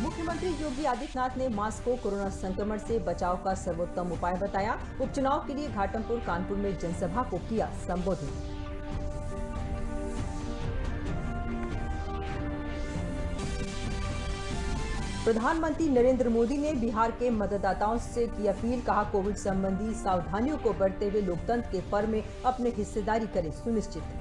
मुख्यमंत्री योगी आदित्यनाथ ने मास्क को कोरोना संक्रमण से बचाव का सर्वोत्तम उपाय बताया। उपचुनाव के लिए घाटमपुर कानपुर में जनसभा को किया संबोधित। प्रधानमंत्री नरेंद्र मोदी ने बिहार के मतदाताओं से की अपील, कहा कोविड संबंधी सावधानियों को बरतते हुए लोकतंत्र के पर्व में अपनी हिस्सेदारी करें सुनिश्चित।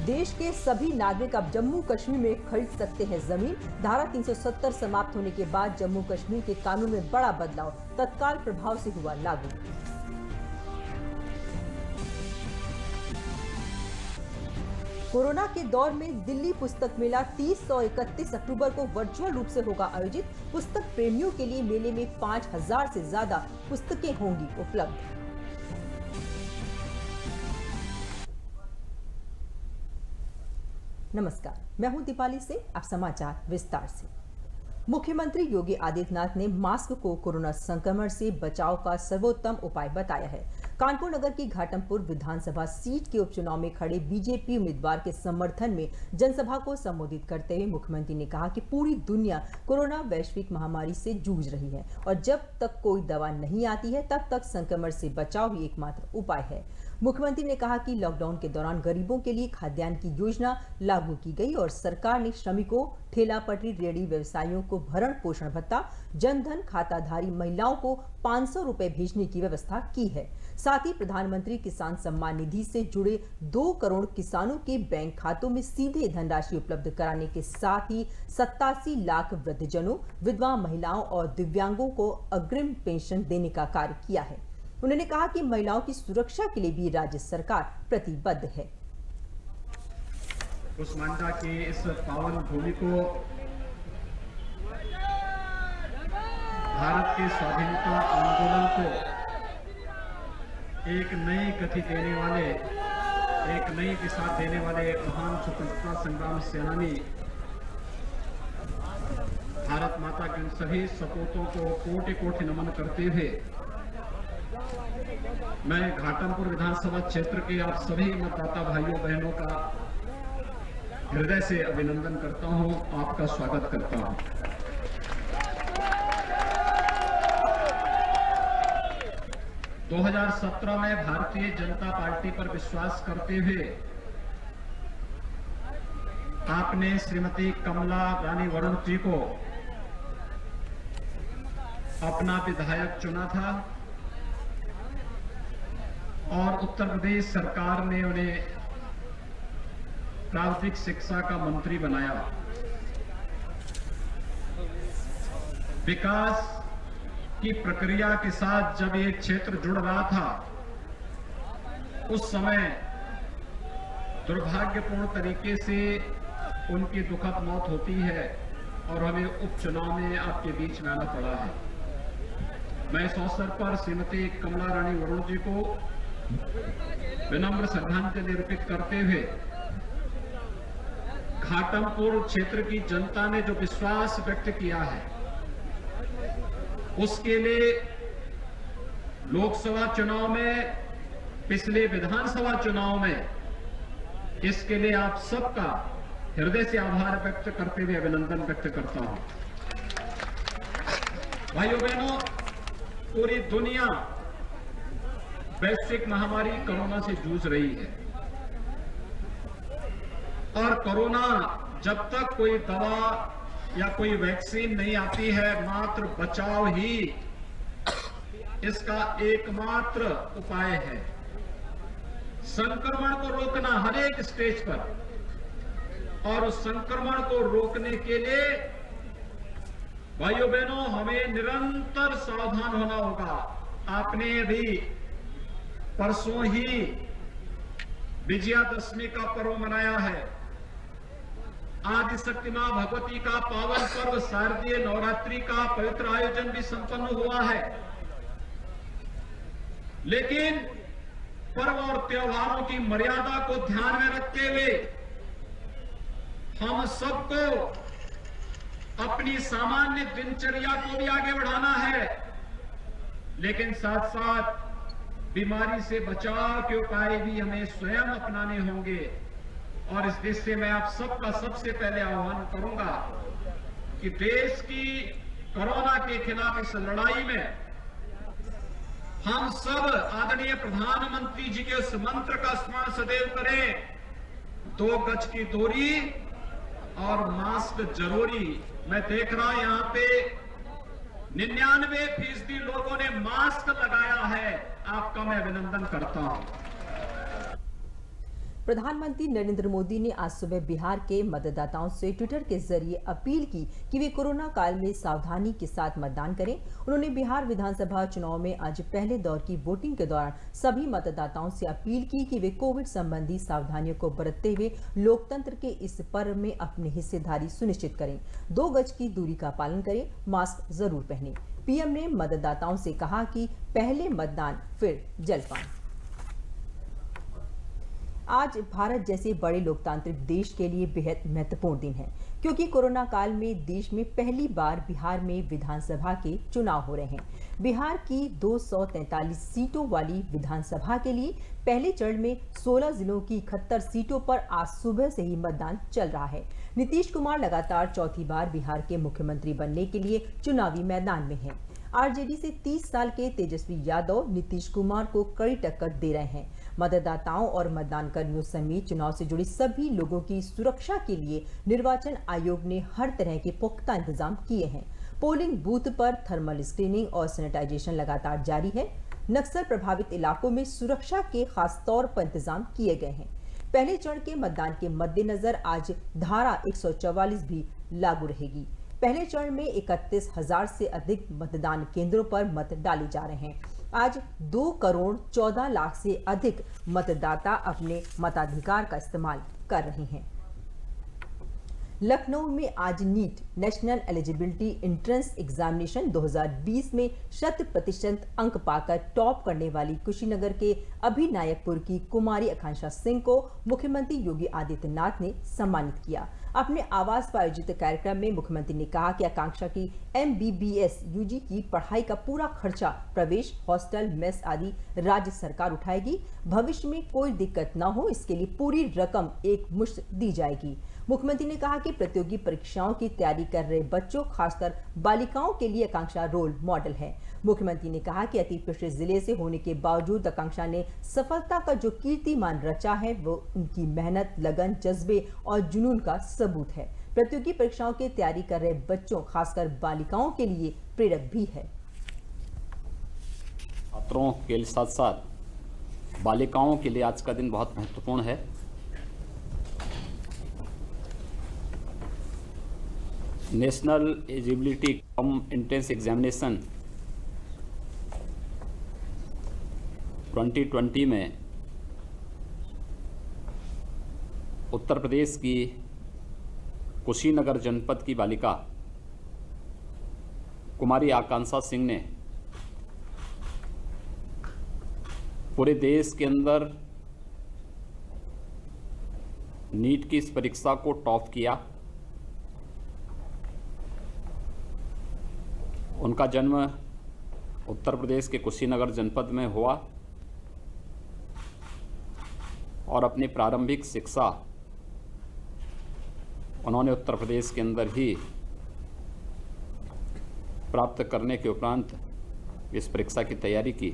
देश के सभी नागरिक अब जम्मू कश्मीर में खरीद सकते हैं जमीन। धारा 370 समाप्त होने के बाद जम्मू कश्मीर के कानून में बड़ा बदलाव तत्काल प्रभाव से हुआ लागू। कोरोना के दौर में दिल्ली पुस्तक मेला 30 और 31 अक्टूबर को वर्चुअल रूप से होगा आयोजित। पुस्तक प्रेमियों के लिए मेले में 5000 से ज्यादा पुस्तकें होंगी उपलब्ध। नमस्कार, मैं हूं दीपाली से। अब समाचार विस्तार से। मुख्यमंत्री योगी आदित्यनाथ ने मास्क को कोरोना संक्रमण से बचाव का सर्वोत्तम उपाय बताया है। कानपुर नगर की घाटमपुर विधानसभा सीट के उपचुनाव में खड़े बीजेपी उम्मीदवार के समर्थन में जनसभा को संबोधित करते हुए मुख्यमंत्री ने कहा कि पूरी दुनिया कोरोना वैश्विक महामारी से जूझ रही है और जब तक कोई दवा नहीं आती है तब तक संक्रमण से बचाव ही एकमात्र उपाय है। मुख्यमंत्री ने कहा कि लॉकडाउन के दौरान गरीबों के लिए खाद्यान्न की योजना लागू की गई और सरकार ने श्रमिकों, ठेला पटरी, रेहड़ी व्यवसायियों को भरण पोषण भत्ता, जनधन खाताधारी महिलाओं को 500 रुपए भेजने की व्यवस्था की है। साथ ही प्रधानमंत्री किसान सम्मान निधि से जुड़े 2 करोड़ किसानों के बैंक खातों में सीधे धनराशि उपलब्ध कराने के साथ ही 87 लाख वृद्धजनों, विधवा महिलाओं और दिव्यांगों को अग्रिम पेंशन देने का कार्य किया है। उन्होंने कहा कि महिलाओं की सुरक्षा के लिए भी राज्य सरकार प्रतिबद्ध है। कुसमांडा की इस पावन भूमि को भारत के स्वाधीनता आंदोलन को एक नई गति देने वाले, एक नई दिशा देने वाले महान स्वतंत्रता संग्राम सेनानी भारत माता के उन सभी सपूतों को कोटि कोटि नमन करते हुए मैं घाटमपुर विधानसभा क्षेत्र के आप सभी मतदाता भाइयों बहनों का हृदय से अभिनंदन करता हूं, आपका स्वागत करता हूं। दो 2017 में भारतीय जनता पार्टी पर विश्वास करते हुए आपने श्रीमती कमला रानी वरुण जी को अपना विधायक चुना था और उत्तर प्रदेश सरकार ने उन्हें प्राविधिक शिक्षा का मंत्री बनाया। विकास की प्रक्रिया के साथ जब ये क्षेत्र जुड़ रहा था उस समय दुर्भाग्यपूर्ण तरीके से उनकी दुखद मौत होती है और हमें उपचुनाव में आपके बीच में आना पड़ा है। मैं इस अवसर पर श्रीमती कमला रानी वरुण जी को विनम्र श्रद्धांजलि अर्पित करते हुए घाटमपुर क्षेत्र की जनता ने जो विश्वास व्यक्त किया है उसके लिए लोकसभा चुनाव में, पिछले विधानसभा चुनाव में, इसके लिए आप सबका हृदय से आभार व्यक्त करते हुए अभिनंदन व्यक्त करता हूं। भाइयों बहनों, पूरी दुनिया वैश्विक महामारी कोरोना से जूझ रही है और कोरोना जब तक कोई दवा या कोई वैक्सीन नहीं आती है, मात्र बचाव ही इसका एकमात्र उपाय है। संक्रमण को रोकना हर एक स्टेज पर, और उस संक्रमण को रोकने के लिए भाइयों बहनों हमें निरंतर सावधान होना होगा। आपने अभी परसों ही विजयादशमी का पर्व मनाया है। आदिशक्ति मां भगवती का पावन पर्व शारदीय नवरात्रि का पवित्र आयोजन भी संपन्न हुआ है। लेकिन पर्व और त्योहारों की मर्यादा को ध्यान में रखते हुए हम सबको अपनी सामान्य दिनचर्या को भी आगे बढ़ाना है, लेकिन साथ साथ बीमारी से बचाव के उपाय भी हमें स्वयं अपनाने होंगे। और इस देश से मैं आप सबका सबसे पहले आह्वान करूंगा कि देश की कोरोना के खिलाफ इस लड़ाई में हम सब आदरणीय प्रधानमंत्री जी के उस मंत्र का स्मरण सदैव करें, 2 गज की दूरी और मास्क जरूरी। मैं देख रहा हूं यहां पे 99% लोगों ने मास्क लगाया है, आपका मैं अभिनंदन करता हूं। प्रधानमंत्री नरेंद्र मोदी ने आज सुबह बिहार के मतदाताओं से ट्विटर के जरिए अपील की कि वे कोरोना काल में सावधानी के साथ मतदान करें। उन्होंने बिहार विधानसभा चुनाव में आज पहले दौर की वोटिंग के दौरान सभी मतदाताओं से अपील की कि वे कोविड संबंधी सावधानियों को बरतते हुए लोकतंत्र के इस पर्व में अपनी हिस्सेदारी सुनिश्चित करें, 2 गज की दूरी का पालन करें, मास्क जरूर पहनें। पीएम ने मतदाताओं से कहा कि पहले मतदान फिर जलपान। आज भारत जैसे बड़े लोकतांत्रिक देश के लिए बेहद महत्वपूर्ण दिन है, क्योंकि कोरोना काल में देश में पहली बार बिहार में विधानसभा के चुनाव हो रहे हैं। बिहार की 243 सीटों वाली विधानसभा के लिए पहले चरण में 16 जिलों की 71 सीटों पर आज सुबह से ही मतदान चल रहा है। नीतीश कुमार लगातार चौथी बार बिहार के मुख्यमंत्री बनने के लिए चुनावी मैदान में हैं। आरजेडी से 30 साल के तेजस्वी यादव नीतीश कुमार को कड़ी टक्कर दे रहे हैं। मतदाताओं और मतदान कर्मियों समेत चुनाव से जुड़े सभी लोगों की सुरक्षा के लिए निर्वाचन आयोग ने हर तरह के पुख्ता इंतजाम किए हैं। पोलिंग बूथ पर थर्मल स्क्रीनिंग और सैनिटाइजेशन लगातार जारी है। नक्सल प्रभावित इलाकों में सुरक्षा के खास तौर पर इंतजाम किए गए हैं। पहले चरण के मतदान के मद्देनजर आज धारा 144 भी लागू रहेगी। पहले चरण में 31,000 से अधिक मतदान केंद्रों पर मत डाले जा रहे हैं। आज 2 करोड़ 14 लाख से अधिक मतदाता अपने मताधिकार का इस्तेमाल कर रहे हैं। लखनऊ में आज NEET national eligibility entrance examination 2020 में 100% अंक पाकर टॉप करने वाली कुशीनगर के अभिनायकपुर की कुमारी आकांक्षा सिंह को मुख्यमंत्री योगी आदित्यनाथ ने सम्मानित किया। अपने आवास पर आयोजित कार्यक्रम में मुख्यमंत्री ने कहा कि आकांक्षा की MBBS UG की पढ़ाई का पूरा खर्चा, प्रवेश, हॉस्टल, मेस आदि राज्य सरकार उठाएगी। भविष्य में कोई दिक्कत न हो, इसके लिए पूरी रकम एक मुश्त दी जाएगी। मुख्यमंत्री ने कहा कि प्रतियोगी परीक्षाओं की तैयारी कर रहे बच्चों, खासकर बालिकाओं के लिए आकांक्षा रोल मॉडल है। मुख्यमंत्री ने कहा कि अति पिछड़े जिले से होने के बावजूद आकांक्षा ने सफलता का जो कीर्तिमान रचा है, वो उनकी मेहनत, लगन, जज्बे और जुनून का सबूत है। प्रतियोगी परीक्षाओं की तैयारी कर रहे बच्चों, खासकर बालिकाओं के लिए प्रेरक भी है। छात्रों के साथ साथ बालिकाओं के लिए आज का दिन बहुत महत्वपूर्ण है। National eligibility cum entrance examination 2020 में उत्तर प्रदेश की कुशीनगर जनपद की बालिका कुमारी आकांक्षा सिंह ने पूरे देश के अंदर नीट की इस परीक्षा को टॉप किया। उनका जन्म उत्तर प्रदेश के कुशीनगर जनपद में हुआ और अपनी प्रारंभिक शिक्षा उन्होंने उत्तर प्रदेश के अंदर ही प्राप्त करने के उपरांत इस परीक्षा की तैयारी की।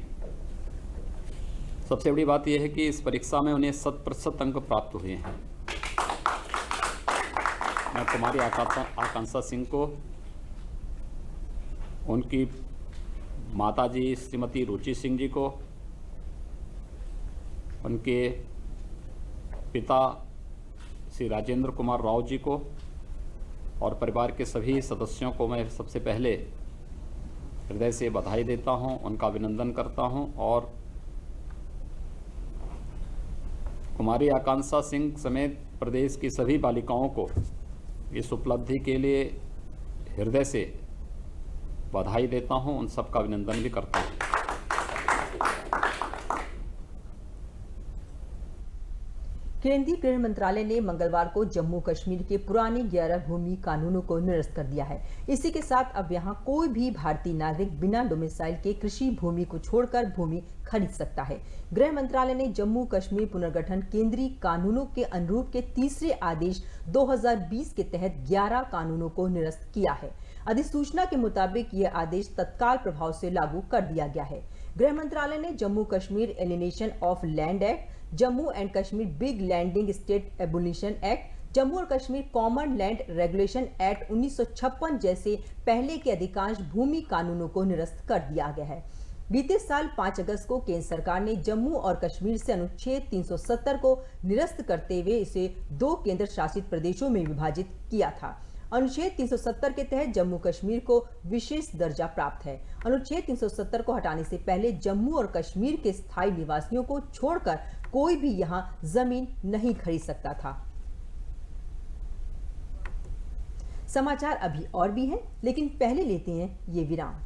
सबसे बड़ी बात यह है कि इस परीक्षा में उन्हें 100% अंक प्राप्त हुए हैं। मैं कुमारी आकांक्षा सिंह को, उनकी माताजी श्रीमती रुचि सिंह जी को, उनके पिता श्री राजेंद्र कुमार राव जी को और परिवार के सभी सदस्यों को मैं सबसे पहले हृदय से बधाई देता हूं, उनका अभिनंदन करता हूं और कुमारी आकांक्षा सिंह समेत प्रदेश की सभी बालिकाओं को इस उपलब्धि के लिए हृदय से बधाई देता हूं, उन सबका अभिनंदन भी करता हूं। केंद्रीय गृह मंत्रालय ने मंगलवार को जम्मू कश्मीर के पुराने 11 भूमि कानूनों को निरस्त कर दिया है। इसी के साथ अब यहां कोई भी भारतीय नागरिक बिना डोमिसाइल के कृषि भूमि को छोड़कर भूमि खरीद सकता है। गृह मंत्रालय ने जम्मू कश्मीर पुनर्गठन केंद्रीय कानूनों के अनुरूप के तीसरे आदेश 2020 के तहत 11 कानूनों को निरस्त किया है। अधिसूचना के मुताबिक यह आदेश तत्काल प्रभाव से लागू कर दिया गया है। गृह मंत्रालय ने Jammu Kashmir alienation of land act, Jammu and Kashmir big landing state abolition act, Jammu और Kashmir common land regulation act 1956 जैसे पहले के अधिकांश भूमि कानूनों को निरस्त कर दिया गया है। बीते साल 5 अगस्त को केंद्र सरकार ने जम्मू और कश्मीर से अनुच्छेद 370 को निरस्त करते हुए इसे 2 केंद्र शासित प्रदेशों में विभाजित किया था। अनुच्छेद 370 के तहत जम्मू कश्मीर को विशेष दर्जा प्राप्त है। अनुच्छेद 370 को हटाने से पहले जम्मू और कश्मीर के स्थायी निवासियों को छोड़कर कोई भी यहां जमीन नहीं खरीद सकता था। समाचार अभी और भी हैं, लेकिन पहले लेते हैं ये विराम।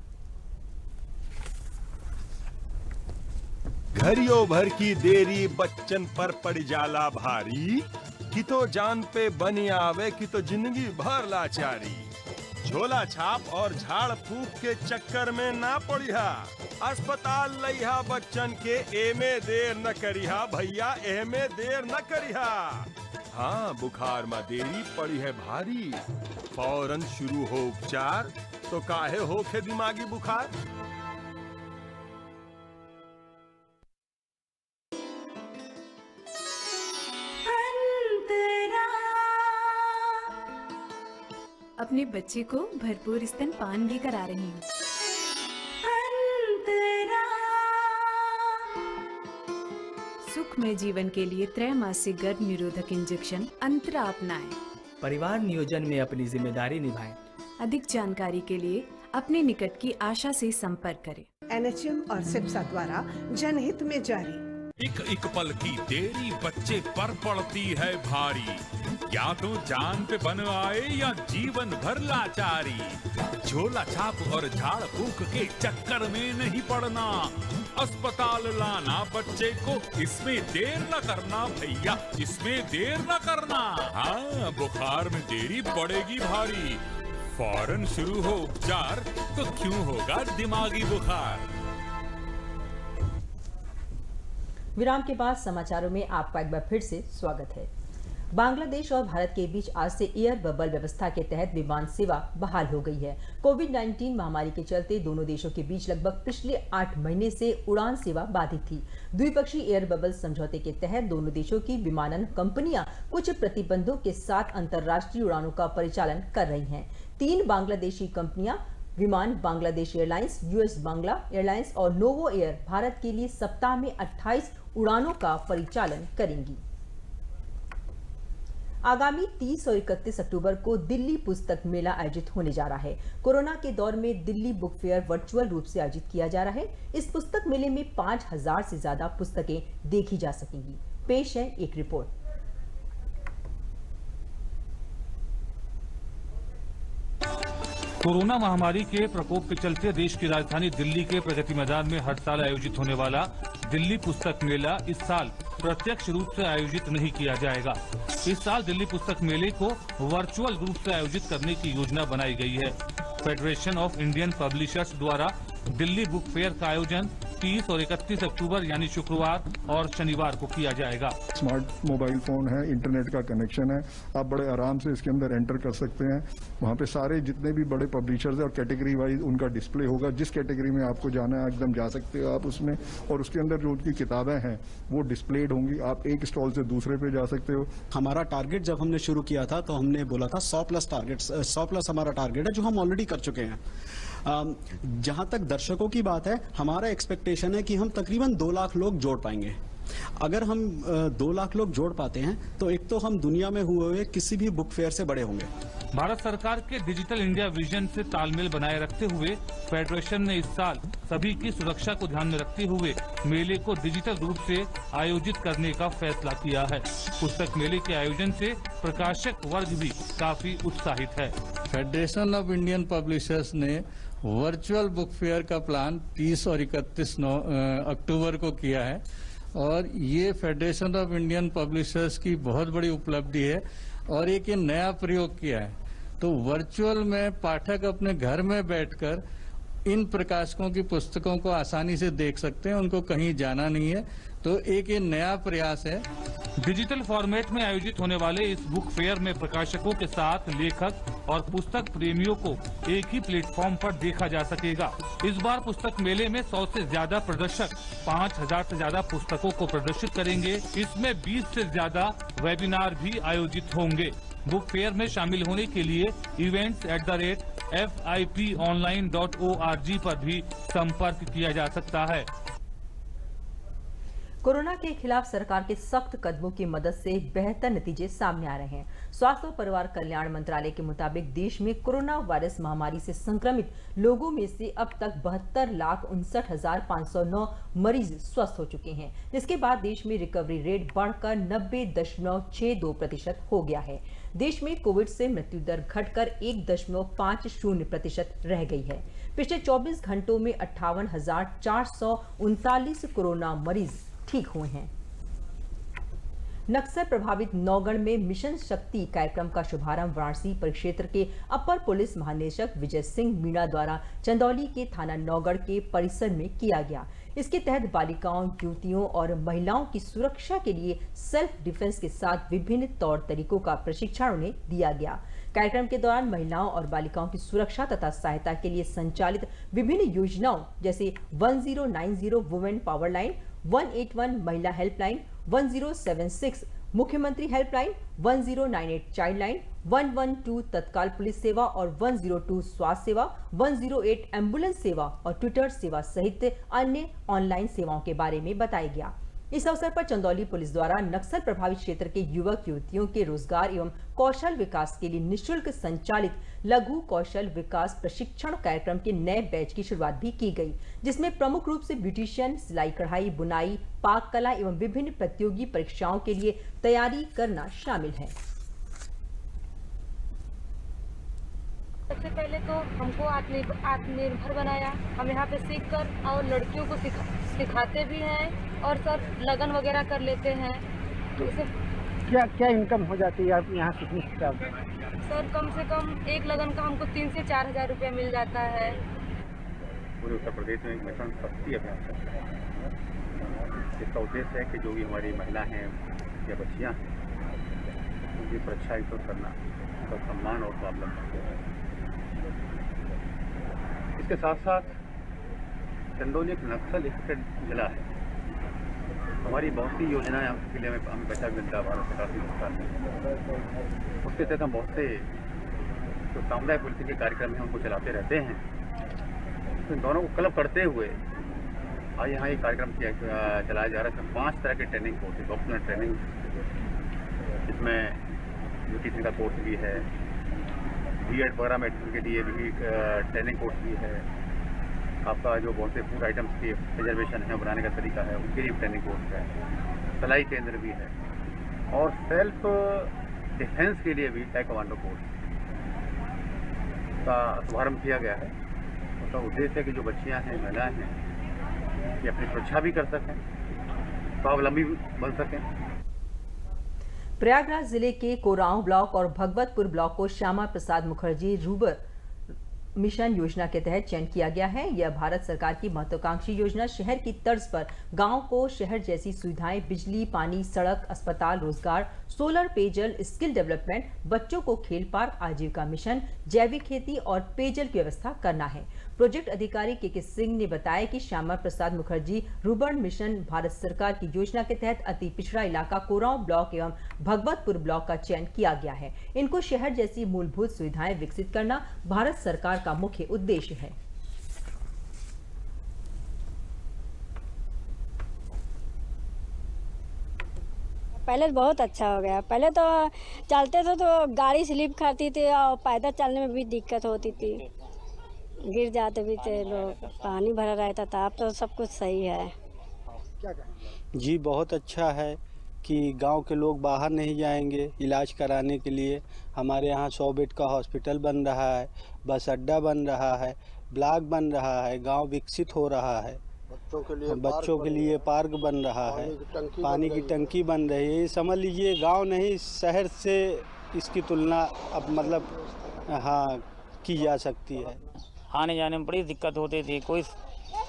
घड़ियों भर की देरी बच्चन पर पड़ जाला भारी, कि तो जान पे बनी आवे कि तो जिंदगी भर लाचारी। झोला छाप और झाड़ फूक के चक्कर में ना पड़िया, अस्पताल लइहा बच्चन के एमे देर न करिहा भैया, एमे देर न करिहा। हाँ, बुखार में देरी पड़ी है भारी, फौरन शुरू हो उपचार, तो काहे होखे दिमागी बुखार। अपने बच्चे को भरपूर स्तनपान भी करा रही हूँ। सुखमय जीवन के लिए त्रैमासिक गर्भ निरोधक इंजेक्शन अंतरा अपनाएं। परिवार नियोजन में अपनी जिम्मेदारी निभाएं। अधिक जानकारी के लिए अपने निकट की आशा से संपर्क करें। एनएचएम और सिप्सा द्वारा जनहित में जारी। एक एक पल की देरी बच्चे पर पड़ती है भारी, या तो जान पे बन आए या जीवन भर लाचारी। झोला छाप और झाड़ फूक के चक्कर में नहीं पड़ना, अस्पताल लाना बच्चे को, इसमें देर न करना भैया, इसमें देर न करना। हाँ, बुखार में देरी पड़ेगी भारी, फौरन शुरू हो उपचार, तो क्यों होगा दिमागी बुखार। विराम के बाद समाचारों में आपका एक बार फिर से स्वागत है। बांग्लादेश और भारत के बीच आज से एयर बबल व्यवस्था के तहत विमान सेवा बहाल हो गई है। कोविड-19 महामारी के चलते दोनों देशों के बीच लगभग पिछले 8 महीने से उड़ान सेवा बाधित थी। द्विपक्षीय एयर बबल समझौते के तहत दोनों देशों की विमानन कंपनियां कुछ प्रतिबंधों के साथ अंतर्राष्ट्रीय उड़ानों का परिचालन कर रही हैं। 3 बांग्लादेशी कंपनियां विमान Bangladesh airlines, US Bangla airlines और नोवो एयर भारत के लिए सप्ताह में 28 उड़ानों का परिचालन करेंगी। आगामी 30 और 31 अक्टूबर को दिल्ली पुस्तक मेला आयोजित होने जा रहा है। कोरोना के दौर में दिल्ली बुक फेयर वर्चुअल रूप से आयोजित किया जा रहा है। इस पुस्तक मेले में 5000 से ज्यादा पुस्तकें देखी जा सकेंगी। पेश है एक रिपोर्ट। कोरोना महामारी के प्रकोप के चलते देश की राजधानी दिल्ली के प्रगति मैदान में हर साल आयोजित होने वाला दिल्ली पुस्तक मेला इस साल प्रत्यक्ष रूप से आयोजित नहीं किया जाएगा। इस साल दिल्ली पुस्तक मेले को वर्चुअल रूप से आयोजित करने की योजना बनाई गई है। फेडरेशन ऑफ इंडियन पब्लिशर्स द्वारा दिल्ली बुक फेयर का आयोजन 30 और 31 अक्टूबर यानी शुक्रवार और शनिवार को किया जाएगा। स्मार्ट मोबाइल फोन है, इंटरनेट का कनेक्शन है, आप बड़े आराम से इसके अंदर एंटर कर सकते हैं। वहाँ पे सारे जितने भी बड़े पब्लिशर्स हैं और कैटेगरी वाइज उनका डिस्प्ले होगा। जिस कैटेगरी में आपको जाना है एकदम जा सकते हो आप उसमें, और उसके अंदर जो उनकी किताबें हैं वो डिस्प्लेड होंगी। आप एक स्टॉल से दूसरे पे जा सकते हो। हमारा टारगेट जब हमने शुरू किया था तो हमने बोला था 100 प्लस हमारा टारगेट है, जो हम ऑलरेडी कर चुके हैं। जहां तक दर्शकों की बात है, हमारा एक्सपेक्टेशन है कि हम तकरीबन 2 लाख लोग जोड़ पाएंगे। अगर हम 2 लाख लोग जोड़ पाते हैं तो एक तो हम दुनिया में हुए किसी भी बुक फेयर से बड़े होंगे। भारत सरकार के डिजिटल इंडिया विजन से तालमेल बनाए रखते हुए फेडरेशन ने इस साल सभी की सुरक्षा को ध्यान में रखते हुए मेले को डिजिटल रूप से आयोजित करने का फैसला किया है। पुस्तक मेले के आयोजन से प्रकाशक वर्ग भी काफी उत्साहित है। फेडरेशन ऑफ इंडियन पब्लिशर्स ने वर्चुअल बुक फेयर का प्लान 30 और 31 अक्टूबर को किया है, और ये फेडरेशन ऑफ इंडियन पब्लिशर्स की बहुत बड़ी उपलब्धि है और एक ये नया प्रयोग किया है। तो वर्चुअल में पाठक अपने घर में बैठकर इन प्रकाशकों की पुस्तकों को आसानी से देख सकते हैं, उनको कहीं जाना नहीं है। तो एक ये नया प्रयास है। डिजिटल फॉर्मेट में आयोजित होने वाले इस बुक फेयर में प्रकाशकों के साथ लेखक और पुस्तक प्रेमियों को एक ही प्लेटफॉर्म पर देखा जा सकेगा। इस बार पुस्तक मेले में 100 से ज्यादा प्रदर्शक 5000 से ज्यादा पुस्तकों को प्रदर्शित करेंगे। इसमें 20 से ज्यादा वेबिनार भी आयोजित होंगे। बुक फेयर में शामिल होने के लिए events@fiponline.org पर भी संपर्क किया जा सकता है। कोरोना के खिलाफ सरकार के सख्त कदमों की मदद से बेहतर नतीजे सामने आ रहे हैं। स्वास्थ्य और परिवार कल्याण मंत्रालय के मुताबिक देश में कोरोना वायरस महामारी से संक्रमित लोगों में से अब तक 72,59,509 मरीज स्वस्थ हो चुके हैं, जिसके बाद देश में रिकवरी रेट बढ़कर 90.62% हो गया है। देश में कोविड से मृत्यु दर घटकर 1.50% रह गई है। पिछले 24 घंटों में 58,439 कोरोना मरीज ठीक हुए हैं। नक्सल प्रभावित नौगढ़ में मिशन शक्ति कार्यक्रम का शुभारंभ वाराणसी परिक्षेत्र के अपर पुलिस महानिदेशक विजय सिंह मीणा द्वारा चंदौली के थाना नौगढ़ के परिसर में किया गया। इसके तहत बालिकाओं, युवतियों और महिलाओं की सुरक्षा के लिए सेल्फ डिफेंस के साथ विभिन्न तौर तरीकों का प्रशिक्षण उन्हें दिया गया। कार्यक्रम के दौरान महिलाओं और बालिकाओं की सुरक्षा तथा सहायता के लिए संचालित विभिन्न योजनाओं जैसे 1090 वुमेन पावर लाइन, 181 महिला हेल्पलाइन, 1076 मुख्यमंत्री हेल्पलाइन, 1098 चाइल्ड लाइन, 112 तत्काल पुलिस सेवा और 102 स्वास्थ्य सेवा, 108 एम्बुलेंस सेवा और ट्विटर सेवा सहित अन्य ऑनलाइन सेवाओं के बारे में बताया गया। इस अवसर पर चंदौली पुलिस द्वारा नक्सल प्रभावित क्षेत्र के युवक युवतियों के रोजगार एवं कौशल विकास के लिए निःशुल्क संचालित लघु कौशल विकास प्रशिक्षण कार्यक्रम के नए बैच की शुरुआत भी की गई, जिसमें प्रमुख रूप से ब्यूटिशियन, सिलाई कढ़ाई, बुनाई, पाक कला एवं विभिन्न प्रतियोगी परीक्षाओं के लिए तैयारी करना शामिल है। सबसे पहले तो हमको आत्मनिर्भर बनाया। हम यहाँ पे सीखकर और लड़कियों को सिखाते भी हैं और सर लगन वगैरह कर लेते हैं। तो क्या क्या इनकम हो जाती है आप यहाँ सीखने के बाद? सर कम से कम एक लगन का हमको 3 से 4 हज़ार रुपया मिल जाता है। पूरे उत्तर प्रदेश में मिशन शक्ति अभियान चल रहा है। इसका उद्देश्य है कि जो भी हमारी महिला हैं या बच्चियाँ हैं उनकी सुरक्षा इंश्योर करना, उनका सम्मान और स्वावलंबन। इसके साथ साथ चंदौली एक नक्सल इफेक्टेड जिला है। हमारी बहुत सी योजनाएं के लिए हमें पैसा मिलता है भारत सरकार की सरकार से। उसके तहत हम बहुत से जो सामुदायिक पुलिसिंग के कार्यक्रम हैं उनको चलाते रहते हैं। तो इन दोनों को क्लब करते हुए आज यहाँ एक कार्यक्रम चलाया जा रहा है। इसमें 5 तरह के ट्रेनिंग कोर्स, वोकेशनल ट्रेनिंग, इसमें ब्यूटिशियन का कोर्स भी है, B.Ed वगैरह मेडिसिन के लिए भी ट्रेनिंग कोर्स भी है, आपका जो बहुत से फूड आइटम्स की प्रिजर्वेशन है, बनाने का तरीका है, उसके लिए ट्रेनिंग कोर्स है, सिलाई केंद्र भी है और सेल्फ डिफेंस के लिए भी टाइकोवांडो कोर्स का शुभारंभ किया गया है। उसका उद्देश्य है कि जो बच्चियां हैं, महिलाएं हैं, ये अपनी सुरक्षा भी कर सकें, स्वावलंबी बन सकें। प्रयागराज जिले के कोरांव ब्लॉक और भगवतपुर ब्लॉक को श्यामा प्रसाद मुखर्जी रूरल मिशन योजना के तहत चयन किया गया है। यह भारत सरकार की महत्वाकांक्षी योजना शहर की तर्ज पर गांव को शहर जैसी सुविधाएं, बिजली, पानी, सड़क, अस्पताल, रोजगार, सोलर, पेयजल, स्किल डेवलपमेंट, बच्चों को खेल पार्क, आजीविका मिशन, जैविक खेती और पेयजल की व्यवस्था करना है। प्रोजेक्ट अधिकारी के सिंह ने बताया कि श्यामा प्रसाद मुखर्जी रूरल मिशन भारत सरकार की योजना के तहत अति पिछड़ा इलाका कोरांव ब्लॉक एवं भगवतपुर ब्लॉक का चयन किया गया है। इनको शहर जैसी मूलभूत सुविधाएं विकसित करना भारत सरकार का मुख्य उद्देश्य है। पहले बहुत अच्छा हो गया। पहले तो चलते थे तो गाड़ी स्लिप खाती थी और पैदल चलने में भी दिक्कत होती थी, गिर जाते भी थे लोग, पानी भरा रहता था। अब तो सब कुछ सही है। जी बहुत अच्छा है कि गांव के लोग बाहर नहीं जाएंगे इलाज कराने के लिए। हमारे यहाँ 100 बेड का हॉस्पिटल बन रहा है, बस अड्डा बन रहा है, ब्लॉक बन रहा है, गांव विकसित हो रहा है। बच्चों के लिए पार्क बन रहा है, पानी की टंकी बन रही है। समझ लीजिए गांव नहीं शहर से इसकी तुलना अब मतलब हाँ की जा सकती है। आने जाने में बड़ी दिक्कत होती थी, कोई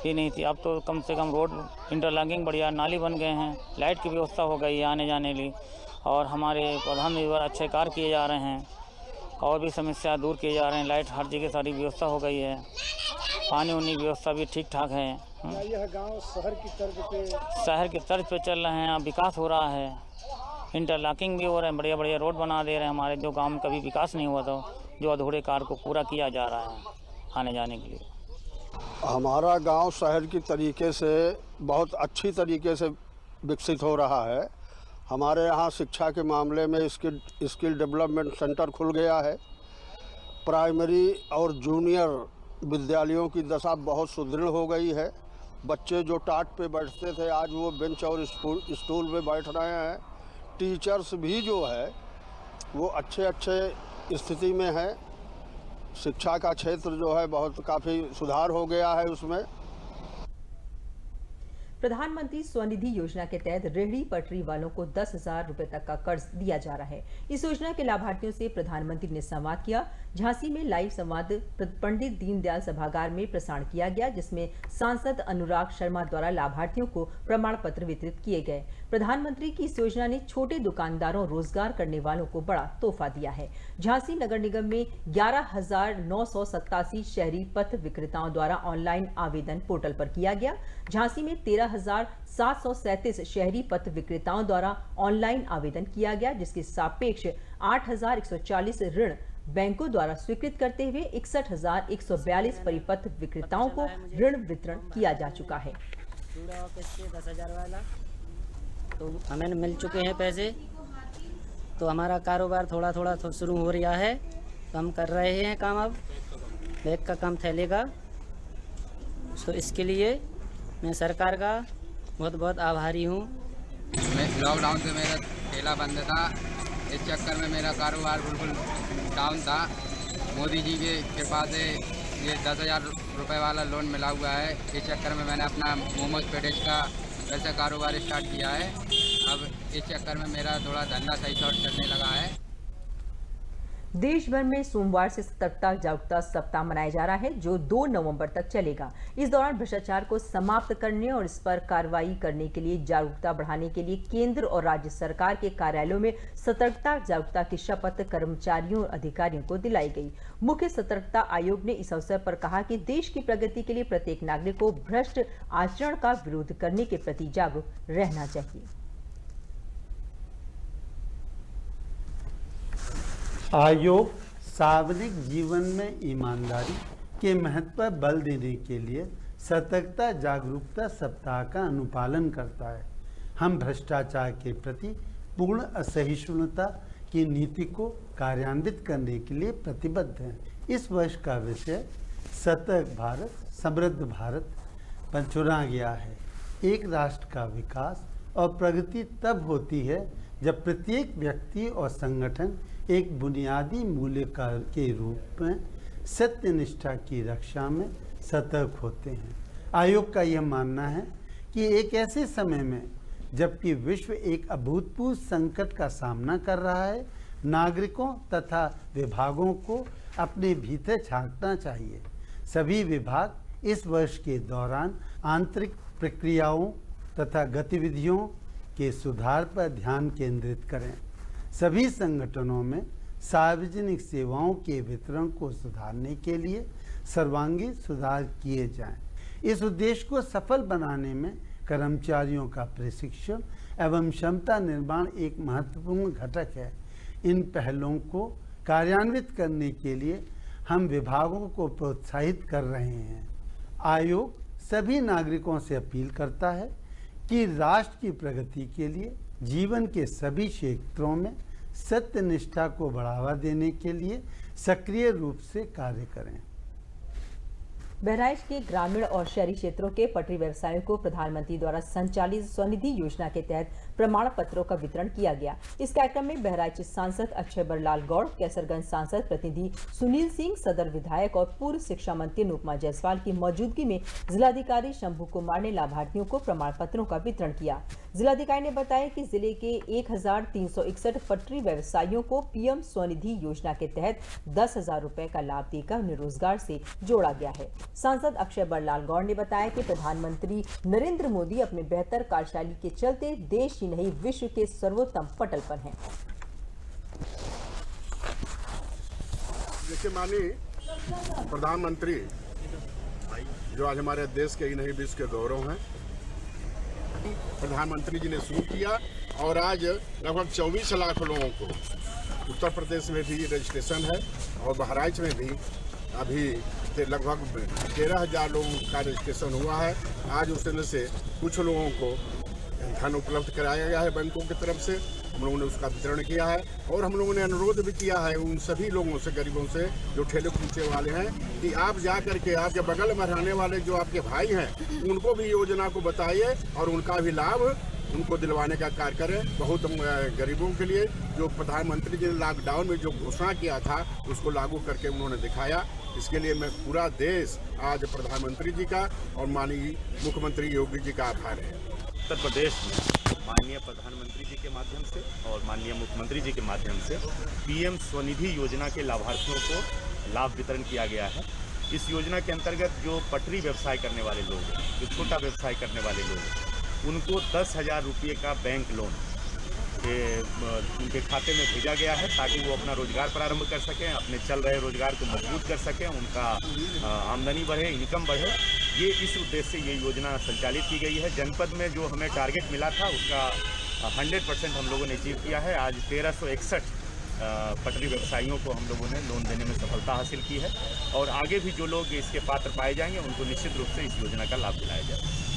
भी नहीं थी। अब तो कम से कम रोड इंटरलॉकिंग बढ़िया, नाली बन गए हैं, लाइट की व्यवस्था हो गई है आने जाने के लिए, और हमारे प्रधान द्वारा अच्छे कार्य किए जा रहे हैं और भी समस्या दूर किए जा रहे हैं। लाइट हर जगह सारी व्यवस्था हो गई है, पानी उनी की व्यवस्था भी ठीक ठाक है। यह गांव शहर की तर्ज पे चल रहे हैं, अब विकास हो रहा है, इंटरलॉकिंग भी हो रहे हैं, बढ़िया बढ़िया रोड बना दे रहे हैं। हमारे जो गांव में कभी विकास नहीं हुआ था, जो अधूरे कार्य को पूरा किया जा रहा है आने जाने के लिए। हमारा गांव शहर की तरीके से बहुत अच्छी तरीके से विकसित हो रहा है। हमारे यहाँ शिक्षा के मामले में स्किल डेवलपमेंट सेंटर खुल गया है। प्राइमरी और जूनियर विद्यालयों की दशा बहुत सुदृढ़ हो गई है। बच्चे जो टाट पे बैठते थे आज वो बेंच और स्टूल पे बैठ रहे हैं। टीचर्स भी जो है वो अच्छे स्थिति में है। शिक्षा का क्षेत्र जो है बहुत काफ़ी सुधार हो गया है उसमें। प्रधानमंत्री स्वनिधि योजना के तहत रेहड़ी पटरी वालों को 10,000 रुपए तक का कर्ज दिया जा रहा है। इस योजना के लाभार्थियों से प्रधानमंत्री ने संवाद किया। झांसी में लाइव संवाद पंडित दीनदयाल सभागार में प्रसारण किया गया, जिसमें सांसद अनुराग शर्मा द्वारा लाभार्थियों को प्रमाण पत्र वितरित किए गए। प्रधानमंत्री की इस योजना ने छोटे दुकानदारों, रोजगार करने वालों को बड़ा तोहफा दिया है। झांसी नगर निगम में 11,987 शहरी पथ विक्रेताओं द्वारा ऑनलाइन आवेदन पोर्टल पर किया गया। झांसी में 13,737 शहरी पथ विक्रेताओं द्वारा ऑनलाइन आवेदन किया गया, जिसके सापेक्ष 8,140 ऋण बैंकों द्वारा स्वीकृत करते हुए 61,142 परिपथ विक्रेताओं को ऋण वितरण किया जा चुका है। 10,000 वाला तो हमें मिल चुके हैं पैसे, तो हमारा कारोबार थोड़ा थोड़ा शुरू हो रहा है। तो हम कर रहे हैं काम, अब बैग का काम फैलेगा। तो इसके लिए मैं सरकार का बहुत बहुत आभारी हूँ। लॉकडाउन से मेरा ठेला बंद था, इस चक्कर में मेरा कारोबार बिल्कुल डाउन था। मोदी जी के कृपा से ये 10,000 रुपये वाला लोन मिला हुआ है। इस चक्कर में मैंने अपना मोमोज पेटिस का वैसा कारोबार स्टार्ट किया है। अब इस चक्कर में मेरा थोड़ा धंधा सही शॉर्ट चलने लगा है। देश भर में सोमवार से सतर्कता जागरूकता सप्ताह मनाया जा रहा है, जो 2 नवंबर तक चलेगा। इस दौरान भ्रष्टाचार को समाप्त करने और इस पर कार्रवाई करने के लिए जागरूकता बढ़ाने के लिए केंद्र और राज्य सरकार के कार्यालयों में सतर्कता जागरूकता की शपथ कर्मचारियों और अधिकारियों को दिलाई गई। मुख्य सतर्कता आयोग ने इस अवसर पर कहा कि देश की प्रगति के लिए प्रत्येक नागरिक को भ्रष्ट आचरण का विरोध करने के प्रति जागरूक रहना चाहिए। आयोग सार्वजनिक जीवन में ईमानदारी के महत्व पर बल देने के लिए सतर्कता जागरूकता सप्ताह का अनुपालन करता है। हम भ्रष्टाचार के प्रति पूर्ण असहिष्णुता की नीति को कार्यान्वित करने के लिए प्रतिबद्ध हैं। इस वर्ष का विषय सतर्क भारत समृद्ध भारत पर चुना गया है। एक राष्ट्र का विकास और प्रगति तब होती है जब प्रत्येक व्यक्ति और संगठन एक बुनियादी मूल्य के रूप में सत्यनिष्ठा की रक्षा में सतर्क होते हैं। आयोग का यह मानना है कि एक ऐसे समय में जबकि विश्व एक अभूतपूर्व संकट का सामना कर रहा है, नागरिकों तथा विभागों को अपने भीतर झांकना चाहिए। सभी विभाग इस वर्ष के दौरान आंतरिक प्रक्रियाओं तथा गतिविधियों के सुधार पर ध्यान केंद्रित करें। सभी संगठनों में सार्वजनिक सेवाओं के वितरण को सुधारने के लिए सर्वांगीण सुधार किए जाएं। इस उद्देश्य को सफल बनाने में कर्मचारियों का प्रशिक्षण एवं क्षमता निर्माण एक महत्वपूर्ण घटक है। इन पहलों को कार्यान्वित करने के लिए हम विभागों को प्रोत्साहित कर रहे हैं। आयोग सभी नागरिकों से अपील करता है कि राष्ट्र की प्रगति के लिए जीवन के सभी क्षेत्रों में सत्यनिष्ठा को बढ़ावा देने के लिए सक्रिय रूप से कार्य करें। बहराइच के ग्रामीण और शहरी क्षेत्रों के पटरी व्यवसायों को प्रधानमंत्री द्वारा संचालित स्वनिधि योजना के तहत प्रमाण पत्रों का वितरण किया गया। इस कार्यक्रम में बहराइच सांसद अक्षय बरलाल गौड़, कैसरगंज सांसद प्रतिनिधि सुनील सिंह, सदर विधायक और पूर्व शिक्षा मंत्री अनुपमा जायसवाल की मौजूदगी में जिलाधिकारी शंभू कुमार ने लाभार्थियों को प्रमाण पत्रों का वितरण किया। जिलाधिकारी ने बताया कि जिले के 1361 पटरी व्यवसायियों को पीएम स्वनिधि योजना के तहत 10,000 रुपए का लाभ देकर उन्हें रोजगार से जोड़ा गया है। सांसद अक्षय बरलाल गौड़ ने बताया कि प्रधानमंत्री नरेंद्र मोदी अपने बेहतर कार्यशैली के चलते देश ही नहीं विश्व के सर्वोत्तम पटल पर हैं। देखिए, माननीय प्रधानमंत्री जो आज हमारे देश के ही नहीं विश्व के गौरव हैं, प्रधानमंत्री जी ने शुरू किया और आज लगभग 24 लाख लोगों को उत्तर प्रदेश में भी रजिस्ट्रेशन है और बहराइच में भी अभी लगभग 13,000 लोगों का रजिस्ट्रेशन हुआ है। आज उसमें से कुछ लोगों को धन उपलब्ध कराया गया है बैंकों की तरफ से, हम लोगों ने उसका वितरण किया है और हम लोगों ने अनुरोध भी किया है उन सभी लोगों से, गरीबों से जो ठेले कुलचे वाले हैं, कि आप जा करके आपके बगल में रहने वाले जो आपके भाई हैं उनको भी योजना को बताइए और उनका भी लाभ उनको दिलवाने का कार्य करें। बहुत गरीबों के लिए जो प्रधानमंत्री जी ने लॉकडाउन में जो घोषणा किया था उसको लागू करके उन्होंने दिखाया। इसके लिए मैं पूरा देश आज प्रधानमंत्री जी का और माननीय मुख्यमंत्री योगी जी का आभार है। उत्तर प्रदेश में माननीय प्रधानमंत्री जी के माध्यम से और माननीय मुख्यमंत्री जी के माध्यम से पीएम स्वनिधि योजना के लाभार्थियों को लाभ वितरण किया गया है। इस योजना के अंतर्गत जो पटरी व्यवसाय करने वाले लोग हैं, जो छोटा व्यवसाय करने वाले लोग हैं, उनको 10,000 रुपये का बैंक लोन उनके खाते में भेजा गया है ताकि वो अपना रोजगार प्रारंभ कर सकें, अपने चल रहे रोजगार को मजबूत कर सकें, उनका आमदनी बढ़े, इनकम बढ़े। ये इस उद्देश्य से ये योजना संचालित की गई है। जनपद में जो हमें टारगेट मिला था उसका 100% हम लोगों ने अचीव किया है। आज 1361 पटरी व्यवसायियों को हम लोगों ने लोन देने में सफलता हासिल की है और आगे भी जो लोग इसके पात्र पाए जाएंगे उनको निश्चित रूप से इस योजना का लाभ दिलाया जाएगा।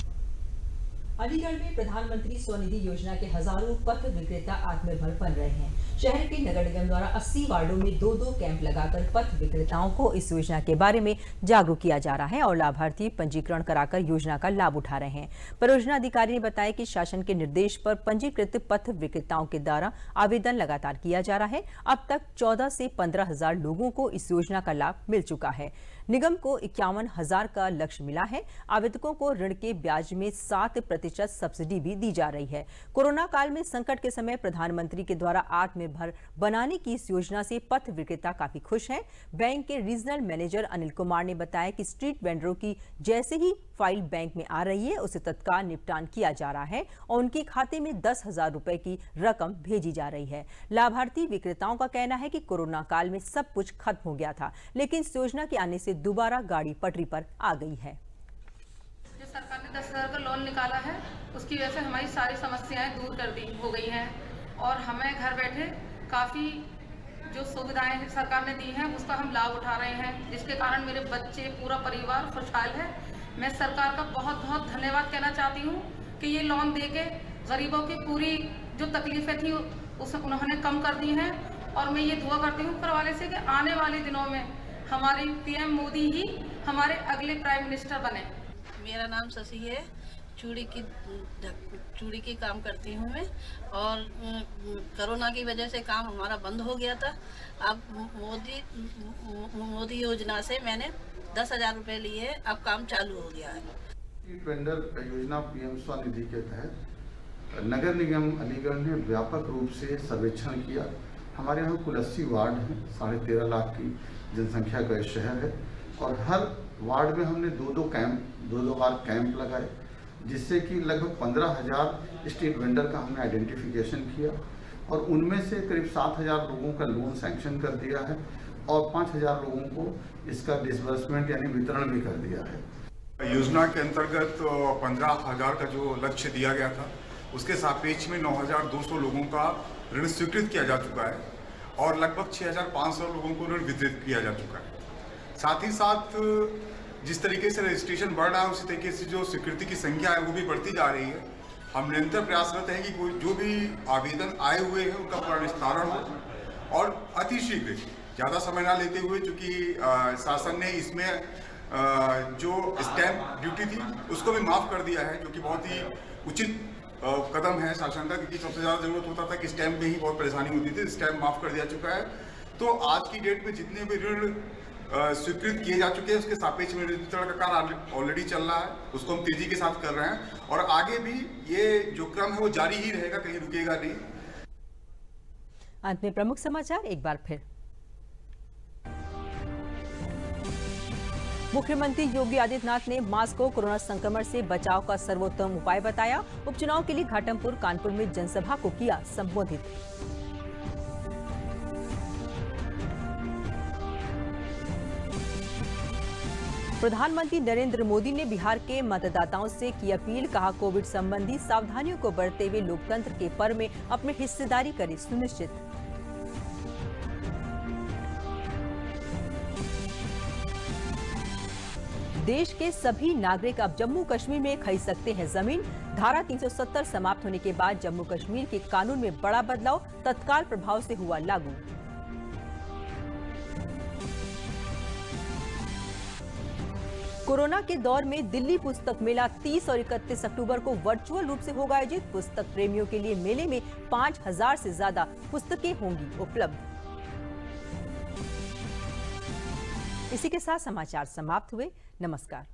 अलीगढ़ में प्रधानमंत्री स्वनिधि योजना के हजारों पथ विक्रेता आत्मनिर्भर बन रहे हैं। शहर के नगर निगम द्वारा 80 वार्डों में 2-2 कैंप लगाकर पथ विक्रेताओं को इस योजना के बारे में जागरूक किया जा रहा है और लाभार्थी पंजीकरण कराकर योजना का लाभ उठा रहे हैं। परियोजना अधिकारी ने बताया कि शासन के निर्देश पर पंजीकृत पथ विक्रेताओं के द्वारा आवेदन लगातार किया जा रहा है। अब तक 14 से 15,000 लोगों को इस योजना का लाभ मिल चुका है। निगम को 51,000 का लक्ष्य मिला है। आवेदकों को ऋण के ब्याज में 7% सब्सिडी भी दी जा रही है। कोरोना काल में संकट के समय प्रधानमंत्री के द्वारा आत्मनिर्भर बनाने की इस योजना से पथ विक्रेता काफी खुश हैं। बैंक के रीजनल मैनेजर अनिल कुमार ने बताया कि स्ट्रीट वेंडरों की जैसे ही फाइल बैंक में आ रही है उसे तत्काल निपटान किया जा रहा है और उनके खाते में 10,000 रुपए की रकम भेजी जा रही है। लाभार्थी विक्रेताओं का कहना है कि कोरोना काल में सब कुछ खत्म हो गया था, लेकिन इस योजना के आने से दोबारा गाड़ी पटरी पर आ गई है। जो सरकार ने 10,000 का लोन निकाला है उसकी वजह से हमारी सारी समस्याएं दूर हो गई हैं और हमें घर बैठे काफ़ी जो सुविधाएं सरकार ने दी हैं उसका हम लाभ उठा रहे हैं, जिसके कारण मेरे बच्चे, पूरा परिवार खुशहाल है। मैं सरकार का बहुत बहुत धन्यवाद कहना चाहती हूँ कि ये लोन देके गरीबों की पूरी जो तकलीफें थी उसे उन्होंने कम कर दी हैं और मैं ये दुआ करती हूँ ऊपर वाले से कि आने वाले दिनों में हमारे पीएम मोदी ही हमारे अगले प्राइम मिनिस्टर बने। मेरा नाम शशि है, चूड़ी की काम करती हूँ मैं और कोरोना की वजह से काम हमारा बंद हो गया था। अब मोदी योजना से मैंने 10,000 रुपये लिए, अब काम चालू हो गया है। स्ट्रीट वेंडर योजना पीएम स्वनिधि के तहत नगर निगम अलीगढ़ ने व्यापक रूप से सर्वेक्षण किया। हमारे यहाँ कुल 80 वार्ड हैं, 13.5 लाख की जनसंख्या का यह शहर है और हर वार्ड में हमने 2-2 बार कैंप लगाए, जिससे कि लगभग 15,000 स्ट्रीट वेंडर का हमने आइडेंटिफिकेशन किया और उनमें से करीब 7,000 लोगों का लोन सैंक्शन कर दिया है और 5,000 लोगों को इसका डिसबर्समेंट यानी वितरण भी कर दिया है। योजना के अंतर्गत 15,000 का जो लक्ष्य दिया गया था उसके सापेक्ष में 9,200 लोगों का ऋण स्वीकृत किया जा चुका है और लगभग 6,500 लोगों को ऋण वितरित किया जा चुका है। साथ ही साथ जिस तरीके से रजिस्ट्रेशन बढ़ रहा है उसी तरीके से जो स्वीकृति की संख्या है वो भी बढ़ती जा रही है। हम निरंतर प्रयासरत हैं कि कोई जो भी आवेदन आए हुए हैं उनका पूरा निस्तारण हो और अतिशीघ्र, ज़्यादा समय ना लेते हुए, चूँकि शासन ने इसमें जो स्टैंप ड्यूटी थी उसको भी माफ़ कर दिया है, जो कि बहुत ही उचित कदम है शासन का, क्योंकि सबसे ज़्यादा जरूरत होता था कि स्टैम्प में ही बहुत परेशानी होती थी। स्टैम्प माफ़ कर दिया चुका है। तो आज की डेट में जितने भी ऋण स्वीकृत किए जा चुके हैं उसके सापेक्ष में वितरण का कार्य ऑलरेडी चल रहा है, उसको हम तेजी के साथ कर रहे हैं और आगे भी ये जो क्रम है वो जारी ही रहेगा, कहीं रुकेगा नहीं। अंत में प्रमुख समाचार एक बार फिर। मुख्यमंत्री योगी आदित्यनाथ ने मास्क को कोरोना संक्रमण से बचाव का सर्वोत्तम उपाय बताया। उपचुनाव के लिए घाटमपुर कानपुर में जनसभा को किया संबोधित। प्रधानमंत्री नरेंद्र मोदी ने बिहार के मतदाताओं से की अपील, कहा कोविड संबंधी सावधानियों को बरतते हुए लोकतंत्र के पर्व में अपनी हिस्सेदारी करें सुनिश्चित। देश के सभी नागरिक अब जम्मू कश्मीर में खरीद सकते हैं जमीन। धारा 370 समाप्त होने के बाद जम्मू कश्मीर के कानून में बड़ा बदलाव तत्काल प्रभाव से हुआ लागू। कोरोना के दौर में दिल्ली पुस्तक मेला 30 और 31 अक्टूबर को वर्चुअल रूप से होगा आयोजित। पुस्तक प्रेमियों के लिए मेले में 5000 से ज्यादा पुस्तकें होंगी उपलब्ध। इसी के साथ समाचार समाप्त हुए। नमस्कार।